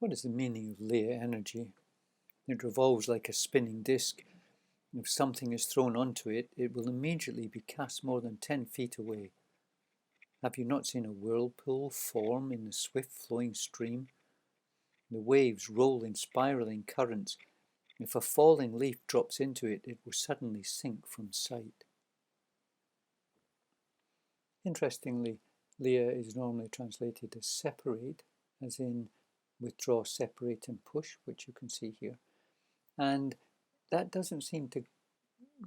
What is the meaning of Lieh energy? It revolves like a spinning disc. If something is thrown onto it, it will immediately be cast more than 10 feet away. Have you not seen a whirlpool form in the swift-flowing stream? The waves roll in spiraling currents. If a falling leaf drops into it, it will suddenly sink from sight. Interestingly, Lieh is normally translated as separate, as in withdraw, separate and push, which you can see here. And that doesn't seem to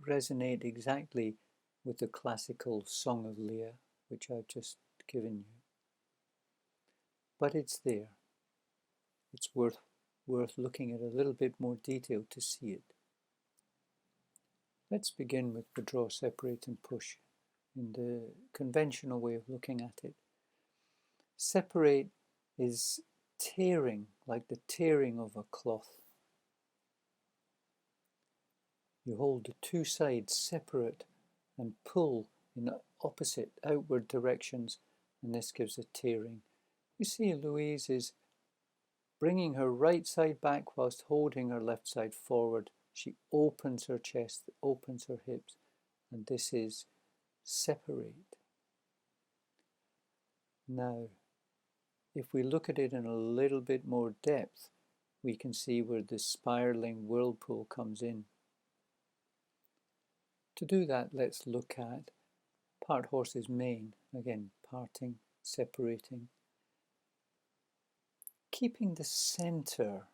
resonate exactly with the classical Song of Lieh, which I've just given you. But it's there. It's worth looking at a little bit more detail to see it. Let's begin with withdraw, separate and push in the conventional way of looking at it. Separate is tearing, like the tearing of a cloth. You hold the two sides separate and pull in opposite outward directions, and this gives a tearing. You see, Louise is bringing her right side back whilst holding her left side forward. She opens her chest, opens her hips, and this is separate. Now, if we look at it in a little bit more depth, we can see where the spiraling whirlpool comes in. To do that, let's look at part horse's mane. Again, parting, separating. Keeping the center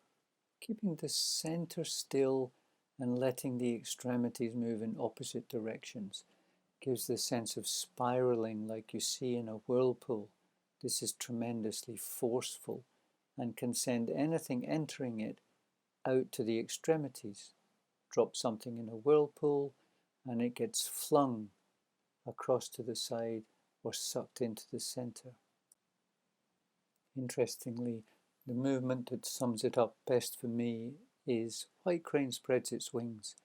still and letting the extremities move in opposite directions gives the sense of spiraling like you see in a whirlpool. This is tremendously forceful and can send anything entering it out to the extremities. Drop something in a whirlpool and it gets flung across to the side or sucked into the center. Interestingly, the movement that sums it up best for me is white crane spreads its wings.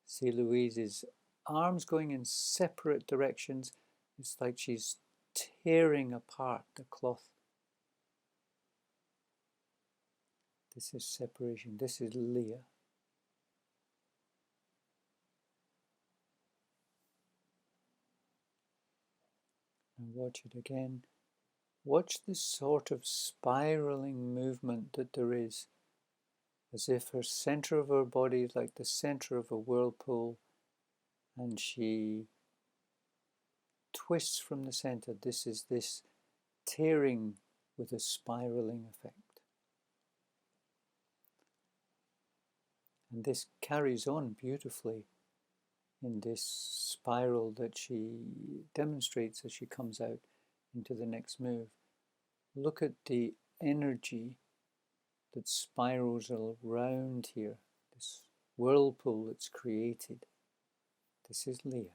See Louise's arms going in separate directions. It's like she's tearing apart the cloth. This is separation. This is Lieh. And watch it again. Watch the sort of spiraling movement that there is, as if her center of her body is like the center of a whirlpool, and she twists from the center. This is this tearing with a spiraling effect. And this carries on beautifully in this spiral that she demonstrates as she comes out into the next move. Look at the energy that spirals around here, this whirlpool that's created. This is Lieh.